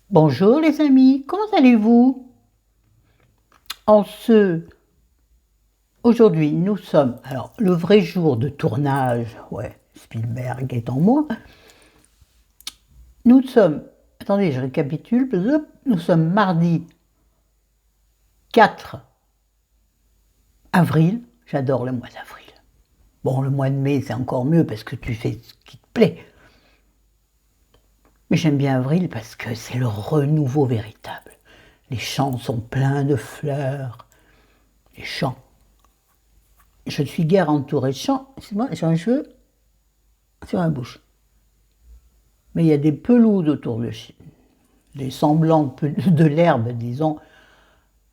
Bonjour les amis, comment allez-vous? En ce... Aujourd'hui, nous sommes... Alors, le vrai jour de tournage, ouais, Spielberg est en moi. Nous sommes... Attendez, je récapitule. Nous sommes mardi 4 avril. J'adore le mois d'avril. Bon, le mois de mai, c'est encore mieux parce que tu fais ce qui te plaît. Mais j'aime bien avril parce que c'est le renouveau véritable. Les champs sont pleins de fleurs. Les champs. Je suis guère entourée de champs. Excuse-moi, j'ai un cheveu sur la bouche. Mais il y a des pelouses autour des semblants de l'herbe, disons,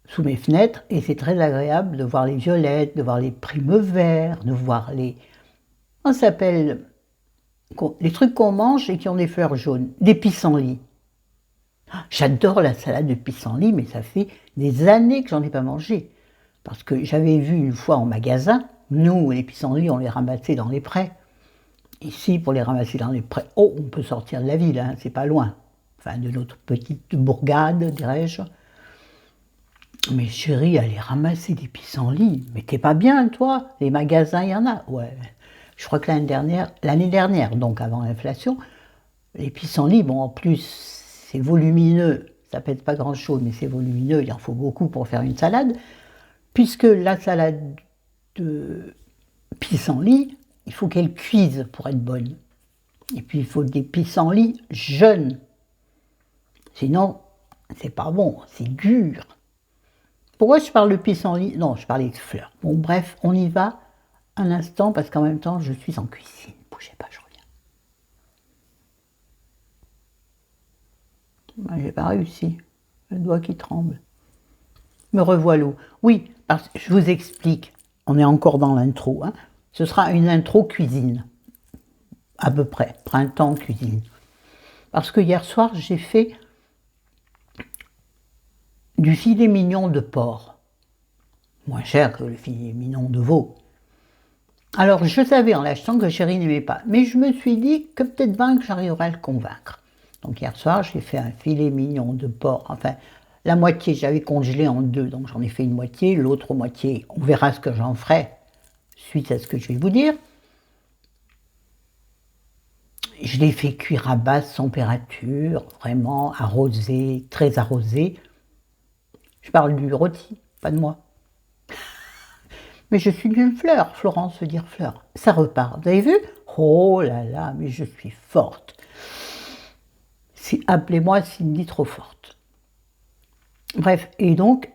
sous mes fenêtres, et c'est très agréable de voir les violettes, de voir les primes verts, de voir les... On s'appelle... les trucs qu'on mange et qui ont des fleurs jaunes, des pissenlits. J'adore la salade de pissenlits, mais ça fait des années que j'en ai pas mangé. Parce que j'avais vu une fois en magasin, nous, les pissenlits, on les ramassait dans les prés. Ici, pour les ramasser dans les prés, oh, on peut sortir de la ville, hein, c'est pas loin. Enfin, de notre petite bourgade, dirais-je. Mais chérie, aller ramasser des pissenlits, mais t'es pas bien, toi? Les magasins, il y en a. Ouais. Je crois que l'année dernière, donc avant l'inflation, les pissenlits, bon, en plus, c'est volumineux. Ça pèse pas grand-chose, mais c'est volumineux. Il en faut beaucoup pour faire une salade. Puisque la salade de pissenlit, il faut qu'elle cuise pour être bonne. Et puis il faut des pissenlits jeunes. Sinon, c'est pas bon, c'est dur. Pourquoi je parle de pissenlit? Non, je parlais de fleurs. Bon, bref, on y va un instant parce qu'en même temps, je suis en cuisine. Bougez pas, je reviens. Ben, j'ai pas réussi. Le doigt qui tremble. Me revoilà. Oui, parce que je vous explique. On est encore dans l'intro. Hein. Ce sera une intro cuisine. À peu près. Printemps cuisine. Parce que hier soir, j'ai fait du filet mignon de porc. Moins cher que le filet mignon de veau. Alors, je savais en l'achetant que chérie n'aimait pas. Mais je me suis dit que peut-être bien que j'arriverai à le convaincre. Donc hier soir, j'ai fait un filet mignon de porc. Enfin, la moitié, j'avais congelé en deux. Donc j'en ai fait une moitié. L'autre moitié, on verra ce que j'en ferai suite à ce que je vais vous dire. Je l'ai fait cuire à basse température, vraiment arrosé, très arrosé. Je parle du rôti, pas de moi. Mais je suis d'une fleur, Florence veut dire fleur. Ça repart, vous avez vu? Oh là là, mais je suis forte. Appelez-moi Cindy trop forte. Bref, et donc,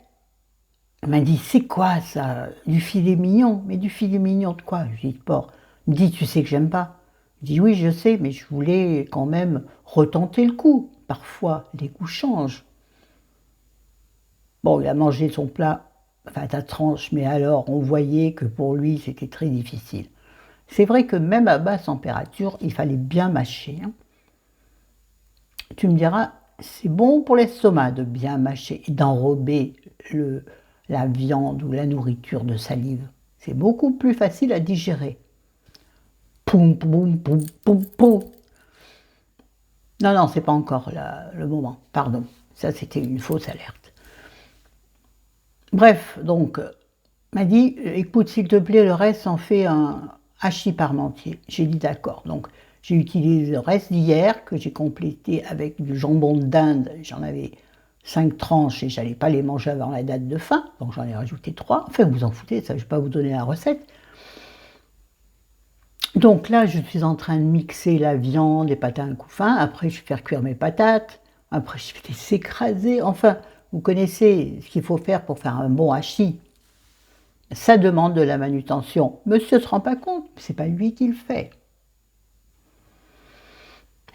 elle m'a dit, c'est quoi ça? Du filet mignon? Mais du filet mignon de quoi? Je dis de porc. Elle me dit, tu sais que j'aime pas. Je dis, oui, je sais, mais je voulais quand même retenter le coup. Parfois, les goûts changent. Bon, il a mangé son plat, enfin ta tranche, mais alors on voyait que pour lui, c'était très difficile. C'est vrai que même à basse température, il fallait bien mâcher. Hein. Tu me diras, c'est bon pour l'estomac de bien mâcher et d'enrober la viande ou la nourriture de salive. C'est beaucoup plus facile à digérer. Poum, poum, poum, poum, poum. Non, non, c'est pas encore le moment. Pardon. Ça, c'était une fausse alerte. Bref, donc, m'a dit, écoute, s'il te plaît, le reste, en fait un hachis parmentier. J'ai dit d'accord. Donc, j'ai utilisé le reste d'hier, que j'ai complété avec du jambon d'Inde. J'en avais 5 tranches et j'allais pas les manger avant la date de fin. Donc, j'en ai rajouté 3. Enfin, vous en foutez, ça, je ne vais pas vous donner la recette. Donc là, je suis en train de mixer la viande, les patates à un coup fin. Après, je vais faire cuire mes patates. Après, je vais les écraser. Enfin, vous connaissez ce qu'il faut faire pour faire un bon hachis. Ça demande de la manutention. Monsieur ne se rend pas compte, c'est pas lui qui le fait.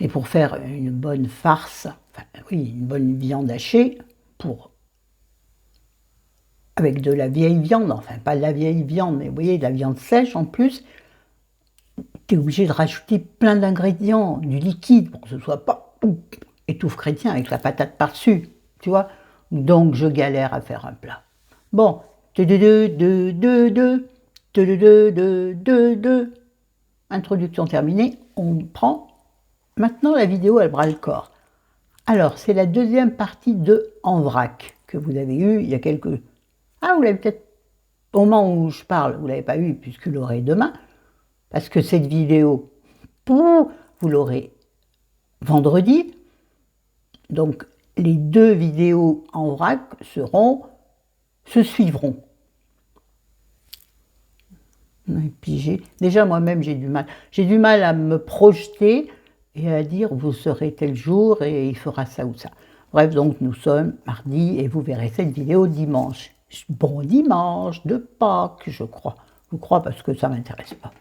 Et pour faire une bonne farce, enfin oui, une bonne viande hachée, avec de la vieille viande, enfin pas de la vieille viande, mais vous voyez, de la viande sèche en plus, tu es obligé de rajouter plein d'ingrédients, du liquide, pour que ce soit pas étouffe chrétien avec la patate par-dessus, tu vois. Donc je galère à faire un plat. Bon, introduction terminée, on prend. Maintenant la vidéo elle bras le corps. Alors, c'est la deuxième partie de En vrac que vous avez eue il y a quelques... Ah, vous l'avez peut-être... Au moment où je parle, vous ne l'avez pas eu puisque vous l'aurez demain, parce que cette vidéo, vous l'aurez vendredi. Donc, les deux vidéos en vrac se suivront. Et puis déjà moi-même j'ai du mal. J'ai du mal à me projeter et à dire vous serez tel jour et il fera ça ou ça. Bref, donc nous sommes mardi et vous verrez cette vidéo dimanche. Bon dimanche de Pâques, je crois. Je crois parce que ça ne m'intéresse pas.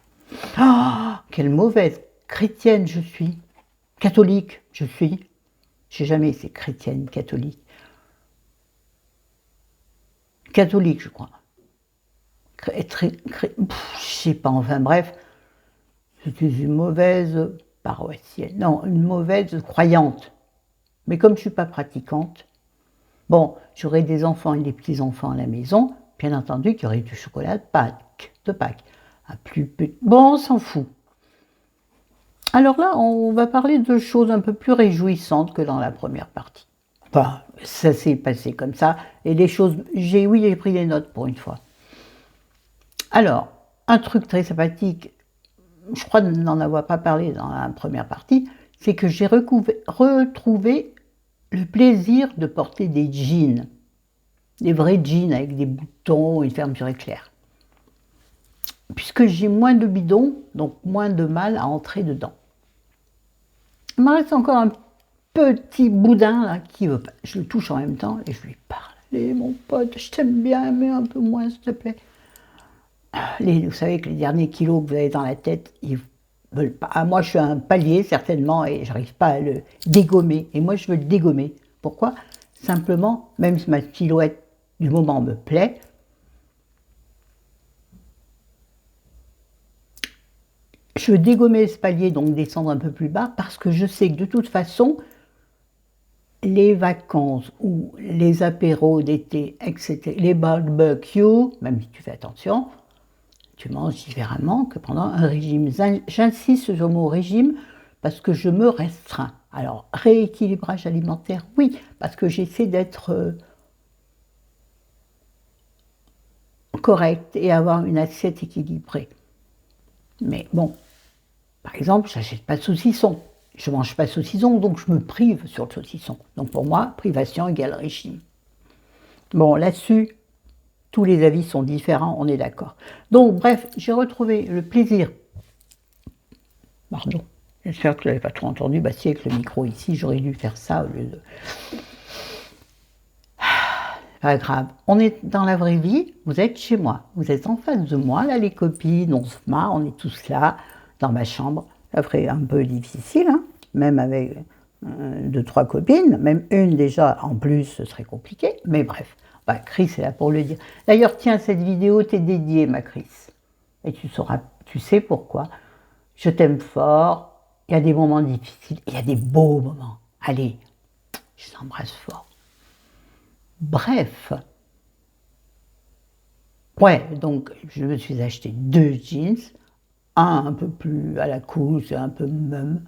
Ah, quelle mauvaise chrétienne je suis. Catholique, je suis. J'ai jamais été chrétienne, catholique. Catholique, je crois. Je sais pas, enfin bref, c'était une mauvaise paroissienne, non, une mauvaise croyante. Mais comme je ne suis pas pratiquante, bon, j'aurai des enfants et des petits-enfants à la maison, bien entendu qu'il y aurait du chocolat de Pâques. Bon, on s'en fout. Alors là, on va parler de choses un peu plus réjouissantes que dans la première partie. Enfin, ça s'est passé comme ça, et les choses, j'ai pris des notes pour une fois. Alors, un truc très sympathique, je crois n'en avoir pas parlé dans la première partie, c'est que j'ai retrouvé le plaisir de porter des jeans. Des vrais jeans avec des boutons et une fermeture éclair. Puisque j'ai moins de bidons, donc moins de mal à entrer dedans. Il me reste encore un petit boudin là qui veut pas. Je le touche en même temps et je lui parle. Allez mon pote, je t'aime bien, mais un peu moins s'il te plaît. Vous savez que les derniers kilos que vous avez dans la tête, ils veulent pas. Ah, moi, je suis un palier, certainement, et j'arrive pas à le dégommer. Et moi, je veux le dégommer. Pourquoi? Simplement, même si ma silhouette du moment me plaît, je veux dégommer ce palier, donc descendre un peu plus bas, parce que je sais que de toute façon, les vacances ou les apéros d'été, etc., les barbecues, même si tu fais attention, tu manges différemment que pendant un régime. J'insiste sur le mot régime parce que je me restreins. Alors, rééquilibrage alimentaire, oui, parce que j'essaie d'être correcte et avoir une assiette équilibrée. Mais bon, par exemple, je n'achète pas de saucisson. Je ne mange pas de saucisson, donc je me prive sur le saucisson. Donc pour moi, privation égale régime. Bon, là-dessus, tous les avis sont différents, on est d'accord. Donc, bref, j'ai retrouvé le plaisir. Pardon, j'espère que vous n'avez pas trop entendu. Bah, si, avec le micro ici, j'aurais dû faire ça au lieu de. Pas grave, on est dans la vraie vie, vous êtes chez moi. Vous êtes en face de moi, là, les copines, on se marre, on est tous là, dans ma chambre. Ça ferait un peu difficile, hein, même avec 2-3 copines, même une déjà en plus, ce serait compliqué, mais bref. Bah, Chris est là pour le dire. D'ailleurs, tiens, cette vidéo t'est dédiée, ma Chris. Et tu sais pourquoi. Je t'aime fort, il y a des moments difficiles, il y a des beaux moments. Allez, je t'embrasse fort. Bref. Ouais, donc je me suis acheté 2 jeans, un peu plus à la couche, un peu même,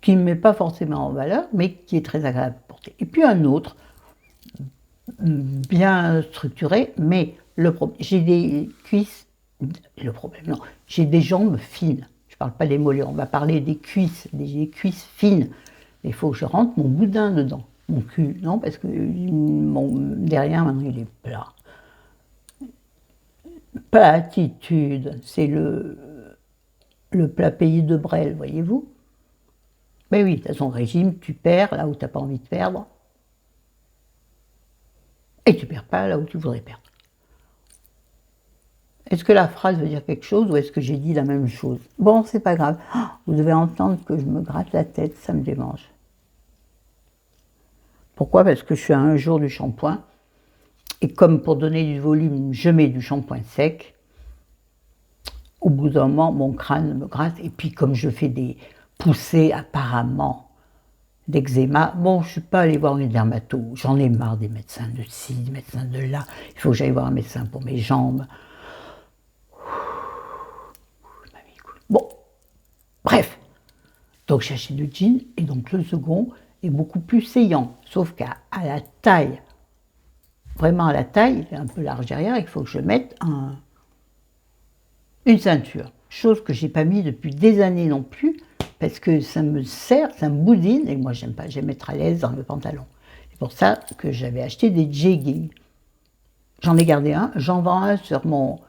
qui ne me met pas forcément en valeur, mais qui est très agréable à porter. Et puis un autre, bien structuré, mais j'ai des cuisses, non, j'ai des jambes fines. Je ne parle pas des mollets, on va parler des cuisses fines. Il faut que je rentre mon boudin dedans, mon cul, non, parce que derrière, maintenant, il est plat. Platitude, c'est le plat pays de Brel, voyez-vous. Mais oui, de toute façon, régime, tu perds là où tu n'as pas envie de perdre. Et tu ne perds pas là où tu voudrais perdre. Est-ce que la phrase veut dire quelque chose ou est-ce que j'ai dit la même chose? Bon, c'est pas grave. Vous devez entendre que je me gratte la tête, ça me démange. Pourquoi? Parce que je suis à un jour du shampoing. Et comme pour donner du volume, je mets du shampoing sec. Au bout d'un moment, mon crâne me gratte. Et puis comme je fais des poussées apparemment d'eczéma, bon, je ne suis pas allée voir une dermato. J'en ai marre des médecins de ci, des médecins de là. Il faut que j'aille voir un médecin pour mes jambes. Bon, bref. Donc j'ai acheté le jean et donc le second est beaucoup plus saillant. Sauf à la taille, vraiment à la taille, il est un peu large derrière, il faut que je mette une ceinture. Chose que j'ai pas mis depuis des années non plus, parce que ça me serre, ça me boudine, et moi j'aime pas, j'aime être à l'aise dans le pantalon. C'est pour ça que j'avais acheté des jeggings. J'en ai gardé un, j'en vends un sur mon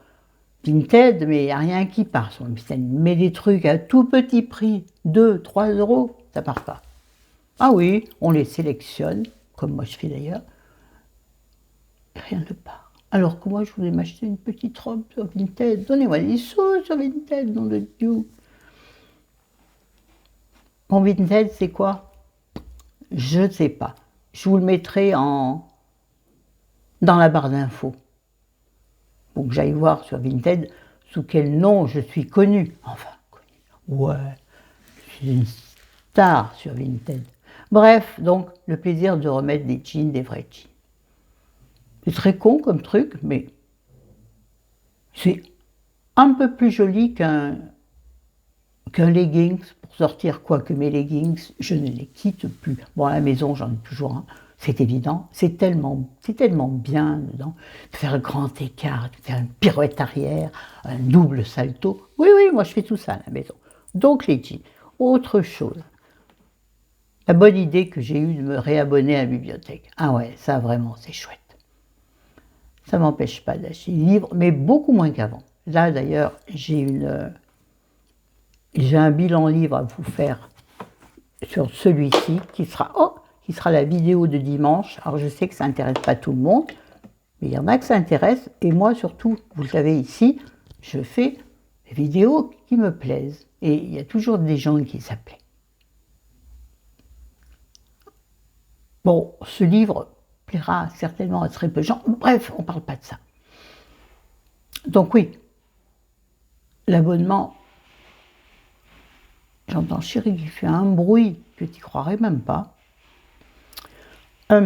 Vinted, mais il n'y a rien qui part sur le Vinted. Mais des trucs à tout petit prix, 2, 3 euros, ça part pas. Ah oui, on les sélectionne, comme moi je fais d'ailleurs, et rien ne part. Alors que moi je voulais m'acheter une petite robe sur Vinted, donnez-moi des sous sur Vinted, nom de Dieu. Mon Vinted, c'est quoi? Je ne sais pas. Je vous le mettrai dans la barre d'infos. Pour que j'aille voir sur Vinted sous quel nom je suis connue. Enfin, connue. Ouais, je suis une star sur Vinted. Bref, donc, le plaisir de remettre des jeans, des vrais jeans. C'est très con comme truc, mais c'est un peu plus joli qu'un leggings pour sortir, quoique mes leggings, je ne les quitte plus. Bon, à la maison, j'en ai toujours un, c'est évident, c'est tellement bien dedans, de faire un grand écart, de faire une pirouette arrière, un double salto. Oui, oui, moi je fais tout ça à la maison. Donc les jeans. Autre chose, la bonne idée que j'ai eue de me réabonner à la bibliothèque. Ah ouais, ça vraiment, c'est chouette. Ça ne m'empêche pas d'acheter des livres, mais beaucoup moins qu'avant. Là d'ailleurs, j'ai un bilan livre à vous faire sur celui-ci, qui sera la vidéo de dimanche. Alors je sais que ça n'intéresse pas tout le monde, mais il y en a que ça intéresse. Et moi surtout, vous le savez ici, je fais des vidéos qui me plaisent. Et il y a toujours des gens qui s'appellent. Bon, ce livre plaira certainement à très peu de gens. Bref, on ne parle pas de ça. Donc oui, l'abonnement, j'entends Chéri qui fait un bruit que tu n'y croirais même pas. Ouais,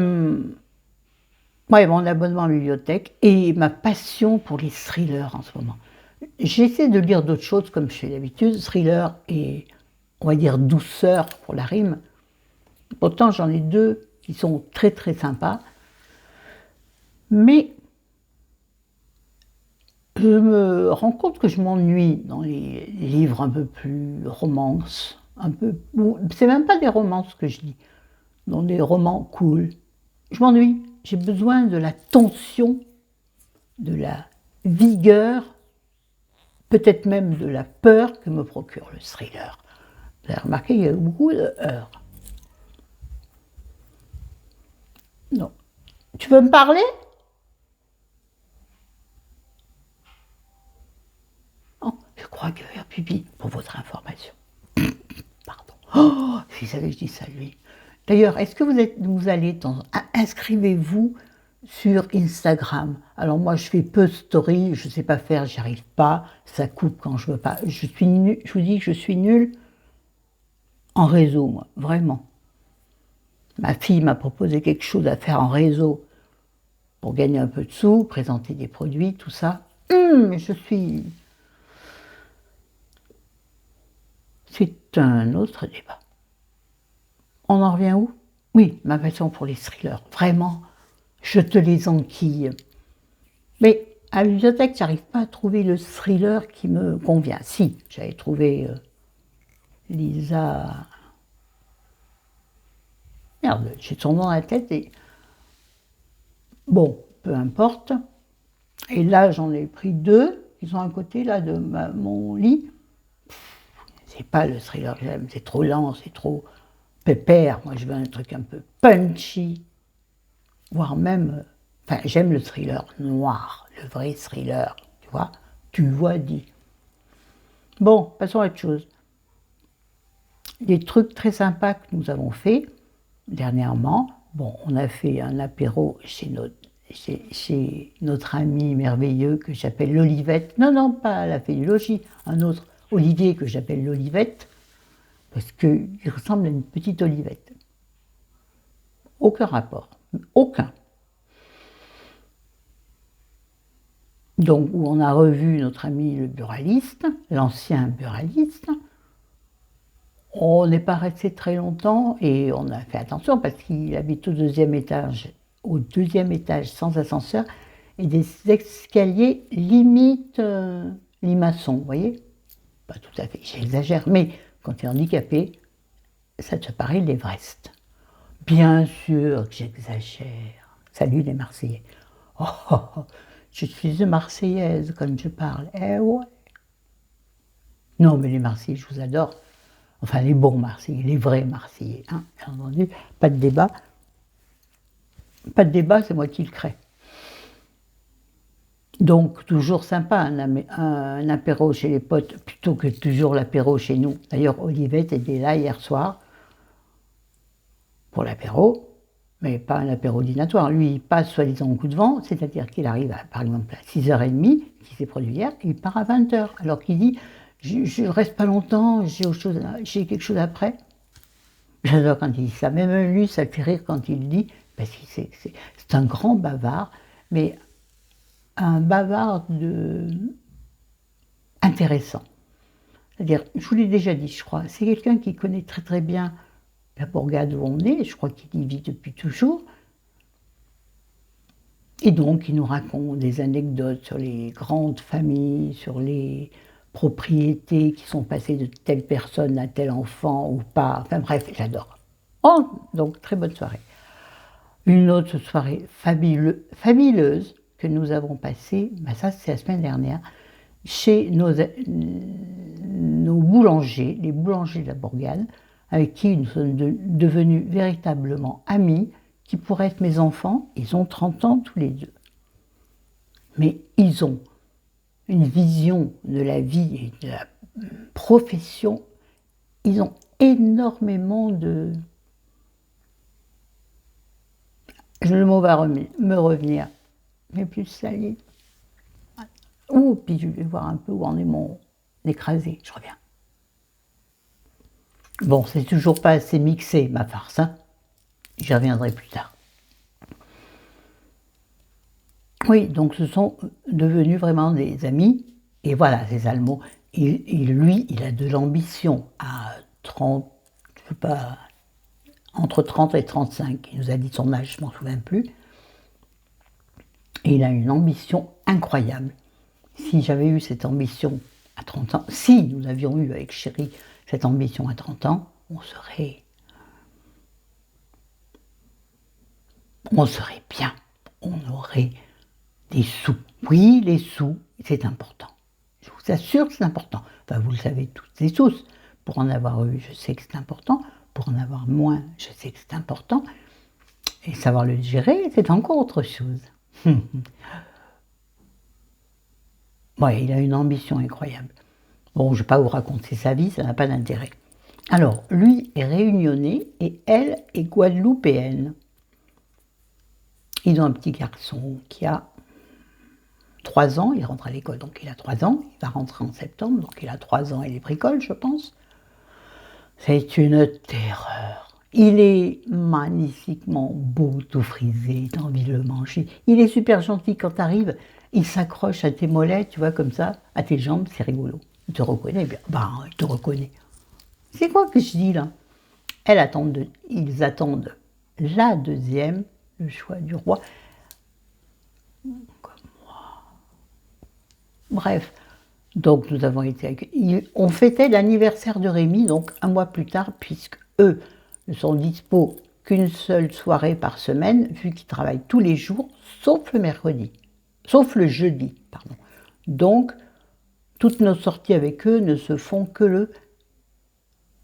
mon abonnement à la bibliothèque et ma passion pour les thrillers en ce moment. J'essaie de lire d'autres choses comme je fais d'habitude, thriller et on va dire douceur pour la rime. Pourtant j'en ai deux qui sont très très sympas. Mais je me rends compte que je m'ennuie dans les livres un peu plus romances, c'est même pas des romances que je lis, dans des romans cool. Je m'ennuie, j'ai besoin de la tension, de la vigueur, peut-être même de la peur que me procure le thriller. Vous avez remarqué, il y a beaucoup de heurts. Non. Tu veux me parler? Oh, je crois qu'il va faire pipi, pour votre information. Pardon. Oh, si savais, je dis ça lui. D'ailleurs, est-ce que vous allez, inscrivez-vous sur Instagram. Alors moi, je fais peu de story, je ne sais pas faire, j'y arrive pas, ça coupe quand je veux pas. Je vous dis que je suis nulle en réseau, moi, vraiment. Ma fille m'a proposé quelque chose à faire en réseau pour gagner un peu de sous, présenter des produits, tout ça. Je suis... C'est un autre débat. On en revient où? Oui, ma passion pour les thrillers. Vraiment, je te les enquille. Mais à la bibliothèque, j'arrive pas à trouver le thriller qui me convient. Si, j'avais trouvé Lisa... Merde, j'ai son nom à la tête et... Bon, peu importe. Et là, j'en ai pris deux, qui sont à côté là, de mon lit. C'est pas le thriller que j'aime, c'est trop lent, c'est trop pépère. Moi, je veux un truc un peu punchy, voire même... Enfin, j'aime le thriller noir, le vrai thriller, tu vois. Tu vois, dit. Bon, passons à autre chose. Des trucs très sympas que nous avons fait dernièrement. Bon, on a fait un apéro chez notre ami merveilleux que j'appelle l'Olivette. Non, non, pas la fée du logis, un autre Olivier que j'appelle l'Olivette, parce qu'il ressemble à une petite Olivette. Aucun rapport, aucun. Donc, où on a revu notre ami le buraliste, l'ancien buraliste. On n'est pas resté très longtemps et on a fait attention parce qu'il habite au deuxième étage sans ascenseur et des escaliers limite limaçon, vous voyez? Pas tout à fait, j'exagère, mais quand tu es handicapé, ça te paraît l'Everest. Bien sûr que j'exagère. Salut les Marseillais. Oh, oh, oh, je suis une Marseillaise quand je parle. Eh ouais. Non, mais les Marseillais, je vous adore. Enfin, les bons Marseillais, les vrais Marseillais. Hein, bien entendu, pas de débat. Pas de débat, c'est moi qui le crée. Donc, toujours sympa, un apéro chez les potes, plutôt que toujours l'apéro chez nous. D'ailleurs, Olivette était là hier soir pour l'apéro, mais pas un apéro dînatoire. Lui, il passe soi-disant au coup de vent, c'est-à-dire qu'il arrive, par exemple, à 6h30, qui s'est produit hier, et il part à 20h, alors qu'il dit je ne reste pas longtemps, j'ai quelque chose après. J'adore quand il dit ça. Même lui, ça le fait rire quand il le dit, parce que c'est un grand bavard, mais un bavard intéressant. C'est-à-dire, je vous l'ai déjà dit, je crois, c'est quelqu'un qui connaît très très bien la bourgade où on est, je crois qu'il y vit depuis toujours. Et donc, il nous raconte des anecdotes sur les grandes familles, sur les propriétés qui sont passées de telle personne à tel enfant ou pas. Enfin bref, j'adore. Oh, donc, très bonne soirée. Une autre soirée fabuleuse que nous avons passée, ben ça c'est la semaine dernière, chez nos boulangers, les boulangers de la bourgade, avec qui nous sommes devenus véritablement amis, qui pourraient être mes enfants. Ils ont 30 ans tous les deux. Mais ils ont une vision de la vie et de la profession. Ils ont énormément de... Le mot va me revenir. Mais plus salé. Ouh, puis je vais voir un peu où en est mon écrasé. Je reviens. Bon, c'est toujours pas assez mixé, ma farce, hein. J'y reviendrai plus tard. Oui, donc ce sont devenus vraiment des amis. Et voilà, ces Allemands. Et lui, il a de l'ambition à 30, je sais pas, entre 30 et 35. Il nous a dit son âge, je m'en souviens plus. Et il a une ambition incroyable. Si j'avais eu cette ambition à 30 ans, si nous avions eu avec Chéri cette ambition à 30 ans, on serait bien. On aurait des sous. Oui, les sous, c'est important. Je vous assure que c'est important. Enfin, vous le savez toutes et tous. Pour en avoir eu, je sais que c'est important. Pour en avoir moins, je sais que c'est important. Et savoir le gérer, c'est encore autre chose. Ouais, il a une ambition incroyable. Bon, je ne vais pas vous raconter sa vie, ça n'a pas d'intérêt. Alors, lui est réunionnais et elle est guadeloupéenne. Ils ont un petit garçon qui a 3 ans, il rentre à l'école, donc il a 3 ans, il va rentrer en septembre, donc il a 3 ans et les bricoles, je pense. C'est une terreur. Il est magnifiquement beau, tout frisé, t'as envie de le manger. Il est super gentil quand t'arrives, il s'accroche à tes mollets, tu vois, comme ça, à tes jambes, c'est rigolo. Il te reconnaît bien. Bah, il te reconnaît. C'est quoi que je dis là? Ils attendent la deuxième, le choix du roi. Comme moi. Bref, donc nous avons été accueillis. On fêtait l'anniversaire de Rémi, donc un mois plus tard, puisque eux ne sont dispo qu'une seule soirée par semaine, vu qu'ils travaillent tous les jours, sauf le mercredi, sauf le jeudi, pardon. Donc, toutes nos sorties avec eux ne se font que le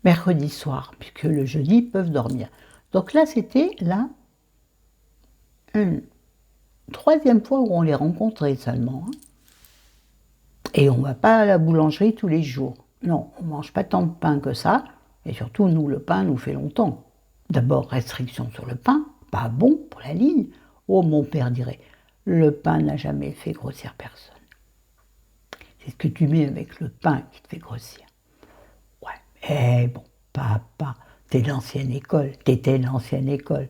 mercredi soir, puisque le jeudi, ils peuvent dormir. Donc là, c'était une troisième fois où on les rencontrait seulement. Hein. Et on ne va pas à la boulangerie tous les jours. Non, on ne mange pas tant de pain que ça. Et surtout, nous, le pain nous fait longtemps. D'abord, restriction sur le pain, pas bon pour la ligne. Oh, mon père dirait, le pain n'a jamais fait grossir personne. C'est ce que tu mets avec le pain qui te fait grossir. Ouais, bon, papa, t'étais de l'ancienne école.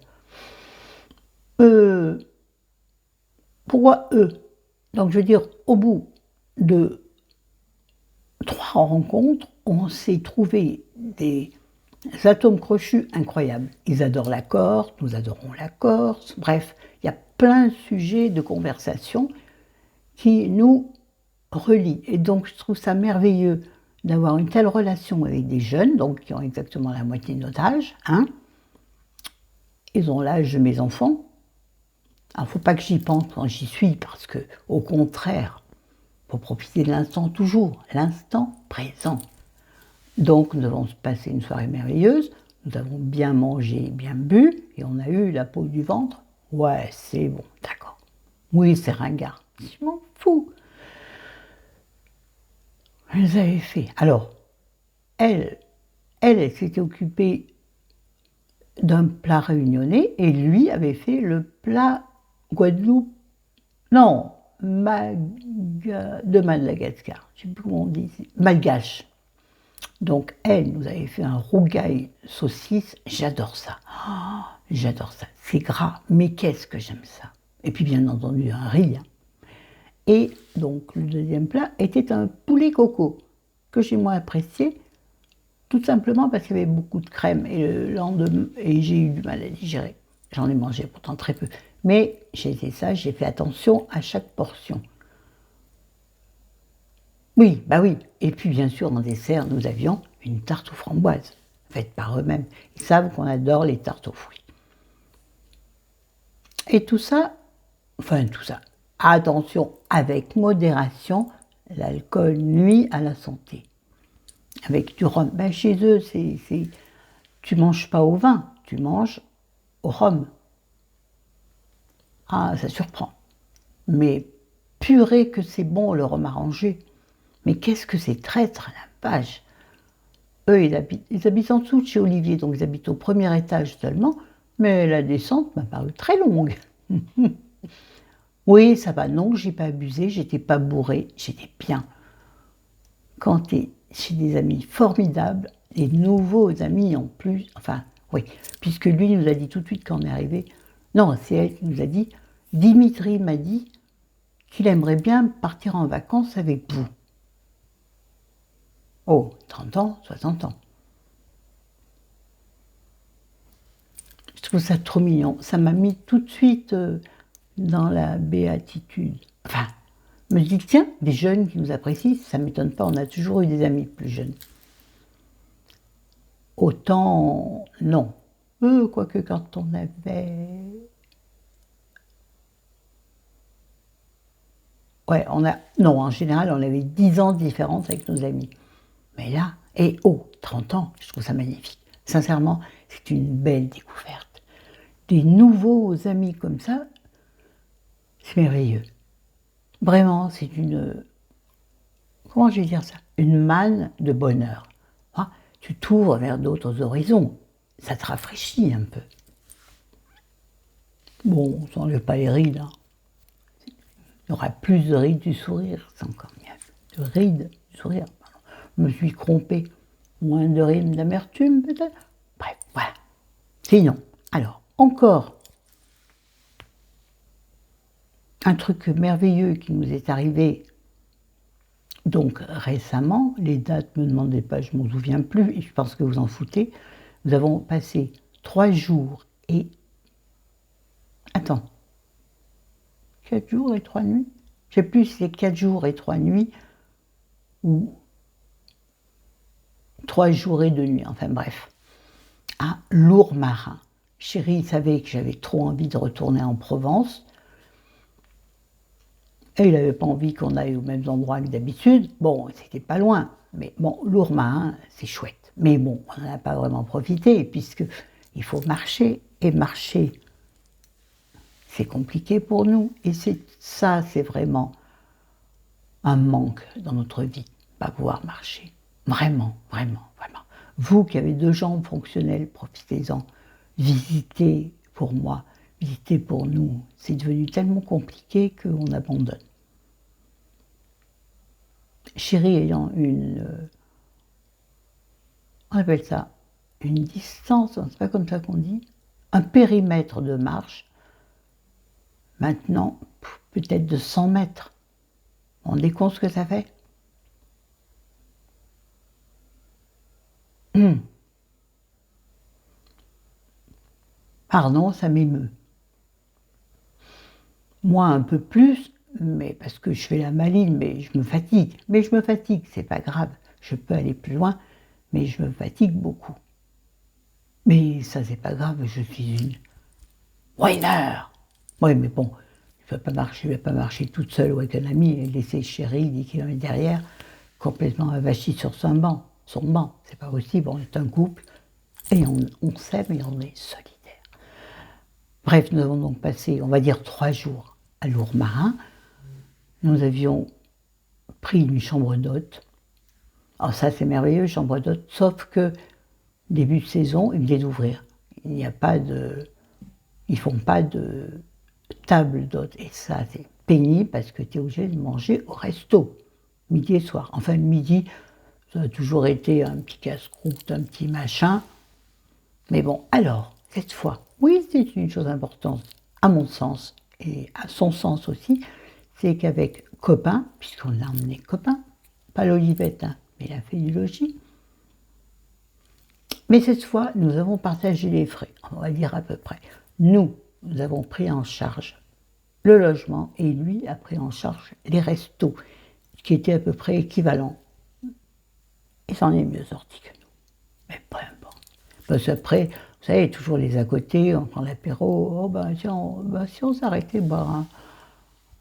Pourquoi eux? Donc, je veux dire, au bout de 3 rencontres, on s'est trouvé des Les atomes crochus, incroyables. Ils adorent la Corse, nous adorons la Corse. Bref, il y a plein de sujets de conversation qui nous relient. Et donc, je trouve ça merveilleux d'avoir une telle relation avec des jeunes, donc qui ont exactement la moitié de notre âge. Hein. Ils ont l'âge de mes enfants. Alors, il ne faut pas que j'y pense quand j'y suis, parce que, au contraire, il faut profiter de l'instant toujours, l'instant présent. Donc, nous avons passé une soirée merveilleuse, nous avons bien mangé, bien bu, et on a eu la peau du ventre. Ouais, c'est bon, d'accord. Oui, c'est ringard. Je m'en fous. Je les avais fait. Alors, elle s'était occupée d'un plat réunionnais, et lui avait fait le plat Guadeloupe. Non, de Madagascar. Je ne sais plus comment on dit ici. Malgache. Donc, elle nous avait fait un rougail saucisse. J'adore ça. Oh, j'adore ça. C'est gras, mais qu'est-ce que j'aime ça. Et puis, bien entendu, un riz. Hein. Et donc, le deuxième plat était un poulet coco, que j'ai moins apprécié, tout simplement parce qu'il y avait beaucoup de crème. Et le lendemain, et j'ai eu du mal à digérer. J'en ai mangé pourtant très peu. Mais j'ai été sage, j'ai fait attention à chaque portion. Oui, bah oui. Et puis bien sûr, en dessert, nous avions une tarte aux framboises, faite par eux-mêmes. Ils savent qu'on adore les tartes aux fruits. Et tout ça, attention, avec modération, l'alcool nuit à la santé. Avec du rhum, ben chez eux, tu manges pas au vin, tu manges au rhum. Ah, ça surprend. Mais purée que c'est bon le rhum arrangé. Mais qu'est-ce que c'est traître, la vache. Eux, ils habitent en dessous de chez Olivier, donc ils habitent au premier étage seulement, mais la descente m'a paru très longue. Oui, ça va, non, j'ai pas abusé, j'étais pas bourrée, j'étais bien. Quand tu es chez des amis formidables, des nouveaux amis en plus, enfin, oui, puisque lui nous a dit tout de suite quand on est arrivé, non, c'est elle qui nous a dit, Dimitri m'a dit qu'il aimerait bien partir en vacances avec vous. Oh, 30 ans, 60 ans. Je trouve ça trop mignon. Ça m'a mis tout de suite dans la béatitude. Enfin, je me dis, tiens, des jeunes qui nous apprécient, ça ne m'étonne pas, on a toujours eu des amis plus jeunes. Autant, non. Quoique quand on avait... Ouais, non, en général, on avait 10 ans de différence avec nos amis. Mais là, 30 ans, je trouve ça magnifique. Sincèrement, c'est une belle découverte. Des nouveaux amis comme ça, c'est merveilleux. Vraiment, c'est une... Comment je vais dire ça? Une manne de bonheur. Hein, tu t'ouvres vers d'autres horizons. Ça te rafraîchit un peu. Bon, on s'enlève pas les rides. Hein. Il y aura plus de rides du sourire, c'est encore mieux. De rides du sourire, pardon. Je me suis trompée. Moins de rides d'amertume, peut-être. Bref, voilà. Sinon, alors, encore un truc merveilleux qui nous est arrivé donc récemment, les dates, ne me demandez pas, je ne m'en souviens plus, et je pense que vous en foutez. Nous avons passé 3 jours et... Attends. 4 jours et 3 nuits? Je ne sais plus si c'est 4 jours et 3 nuits ou 3 jours et 2 nuits, enfin bref. À Lourmarin. Chéri savait que j'avais trop envie de retourner en Provence. Et il n'avait pas envie qu'on aille aux mêmes endroits que d'habitude. Bon, c'était pas loin. Mais bon, Lourmarin, c'est chouette. Mais bon, on n'en a pas vraiment profité, puisqu'il faut marcher. Et marcher, c'est compliqué pour nous. Et ça, c'est vraiment un manque dans notre vie, pas pouvoir marcher. Vraiment, vraiment, vraiment. Vous qui avez 2 jambes fonctionnelles, profitez-en. Visitez pour moi, visitez pour nous. C'est devenu tellement compliqué qu'on abandonne. Chéri ayant on appelle ça une distance, c'est pas comme ça qu'on dit, un périmètre de marche, maintenant, peut-être de 100 mètres. On est compte ce que ça fait? Pardon, ça m'émeut. Moi un peu plus, mais parce que je fais la maline, mais je me fatigue. Mais je me fatigue, c'est pas grave. Je peux aller plus loin, mais je me fatigue beaucoup. Mais ça, c'est pas grave, je suis une winner. Oui, mais bon, je ne vais pas marcher toute seule ou avec un ami et laisser chérie 10 km derrière, complètement avachie sur son banc. C'est pas possible, on est un couple et on s'aime et on est solidaire. Bref, nous avons donc passé, on va dire, 3 jours à Lourmarin. Nous avions pris une chambre d'hôte. Alors ça, c'est merveilleux, chambre d'hôte, sauf que début de saison, ils viennent d'ouvrir. Il n'y a pas de... Ils font pas de table d'hôte. Et ça, c'est pénible parce que tu es obligé de manger au resto, midi et soir. Enfin, le midi, ça a toujours été un petit casse-croûte, un petit machin. Mais bon, alors, cette fois, oui, c'est une chose importante, à mon sens, et à son sens aussi, c'est qu'avec Copain, puisqu'on a emmené Copain, pas l'Olivette, hein, mais il a fait du logis. Mais cette fois, nous avons partagé les frais, on va dire à peu près. Nous avons pris en charge le logement et lui a pris en charge les restos, qui étaient à peu près équivalents. Il s'en est mieux sorti que nous. Mais peu importe. Parce qu'après, vous savez, toujours les à côté, on prend l'apéro, oh ben tiens, si on s'arrêtait boire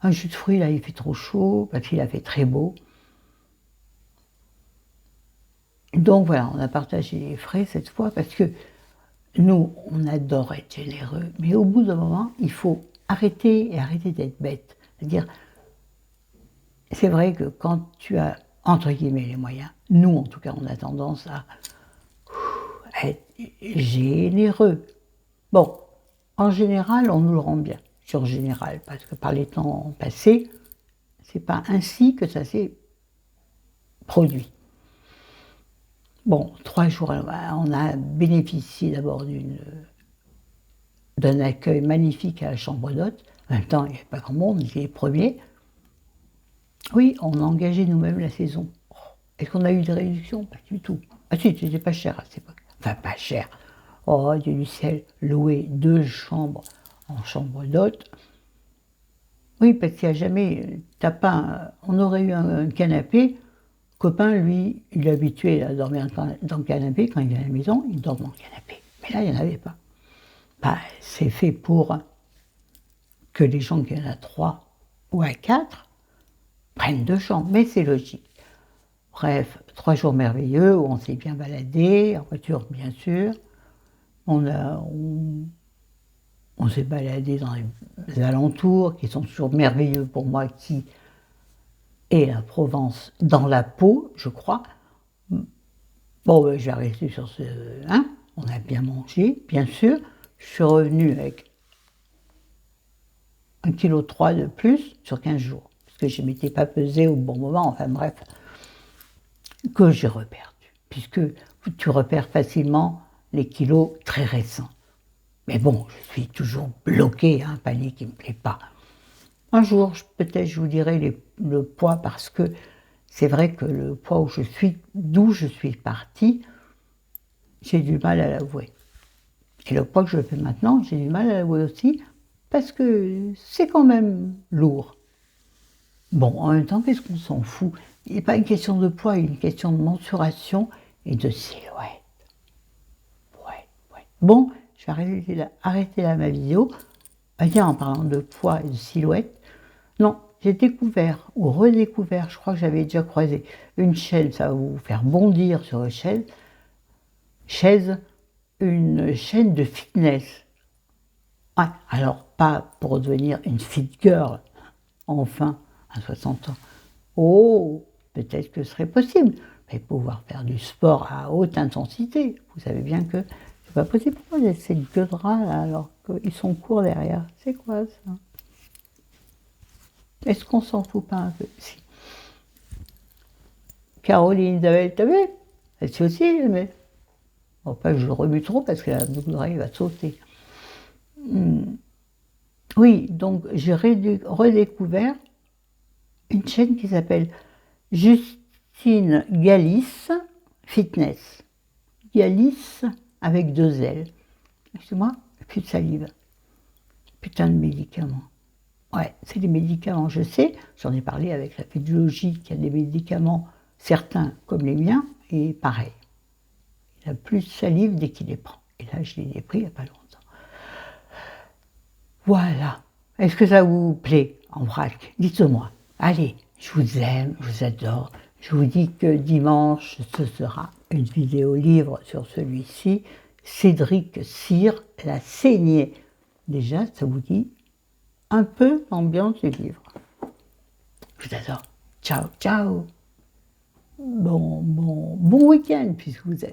un jus de fruits, là il fait trop chaud, parce qu'il a fait très beau. Donc voilà, on a partagé les frais cette fois, parce que nous, on adore être généreux, mais au bout d'un moment, il faut arrêter d'être bête. C'est-à-dire, c'est vrai que quand tu as, entre guillemets, les moyens, nous, en tout cas, on a tendance à être généreux. Bon, en général, on nous le rend bien. Je dis en général, parce que par les temps passés, c'est pas ainsi que ça s'est produit. Bon, 3 jours, on a bénéficié d'abord d'un accueil magnifique à la chambre d'hôte. En même temps, il n'y avait pas grand monde, on était les premiers. Oui, on a engagé nous-mêmes la saison. Oh, est-ce qu'on a eu des réductions? Pas du tout. Ah si, c'était pas cher à cette époque. Enfin, pas cher. Oh, Dieu du ciel, louer 2 chambres en chambre d'hôte. Oui, parce qu'il n'y a jamais... on aurait eu un canapé. Copain, lui, il est habitué à dormir dans le canapé. Quand il vient à la maison, il dort dans le canapé. Mais là, il n'y en avait pas. Bah, c'est fait pour que les gens qui en ont 3 ou à 4 prennent 2 chambres. Mais c'est logique. Bref, 3 jours merveilleux où on s'est bien baladé, en voiture bien sûr. On s'est baladé dans les alentours qui sont toujours merveilleux pour moi, qui est la Provence dans la peau, je crois. Bon, ben, je vais rester sur ce... Hein, on a bien mangé, bien sûr. Je suis revenue avec 1,3 kg de plus sur 15 jours. Parce que je ne m'étais pas pesée au bon moment, enfin bref, que j'ai reperdu. Puisque tu repères facilement les kilos très récents. Mais bon, je suis toujours bloquée, un panier qui ne me plaît pas. Un jour, peut-être je vous dirai le poids, parce que c'est vrai que le poids d'où je suis partie, j'ai du mal à l'avouer. Et le poids que je fais maintenant, j'ai du mal à l'avouer aussi, parce que c'est quand même lourd. Bon, en même temps, qu'est-ce qu'on s'en fout? Il n'est pas une question de poids, il est une question de mensuration et de silhouette. Ouais. Bon, je vais arrêter là ma vidéo. Bien, en parlant de poids et de silhouette, non, j'ai découvert, ou redécouvert, je crois que j'avais déjà croisé, une chaîne, ça va vous faire bondir sur une une chaîne de fitness. Ouais, alors, pas pour devenir une fit girl, enfin, à 60 ans. Oh, peut-être que ce serait possible, mais pouvoir faire du sport à haute intensité, vous savez bien que c'est pas possible. Pourquoi il y a ces gueux draps là, alors qu'ils sont courts derrière? C'est quoi ça? Est-ce qu'on s'en fout pas un peu? Si. Caroline Isabelle, t'as vu? Elle aussi, mais bon, pas que je le remue trop parce que la boucle d'oreille va sauter. Oui, donc j'ai redécouvert une chaîne qui s'appelle Justine Galis Fitness. Galis avec 2 L. Excusez-moi, plus de salive. Putain de médicaments. Ouais, c'est des médicaments, je sais, j'en ai parlé avec la pédiologie, qu'il y a des médicaments, certains comme les miens, et pareil. Il a plus de salive dès qu'il les prend. Et là, je les ai pris il n'y a pas longtemps. Voilà. Est-ce que ça vous plaît en vrac? Dites-moi. Allez, je vous aime, je vous adore. Je vous dis que dimanche, ce sera une vidéo livre sur celui-ci. Cédric Cyr, La saignée. Déjà, ça vous dit un peu l'ambiance du livre. Je vous adore. Ciao, ciao. Bon week-end, puisque vous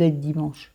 êtes dimanche.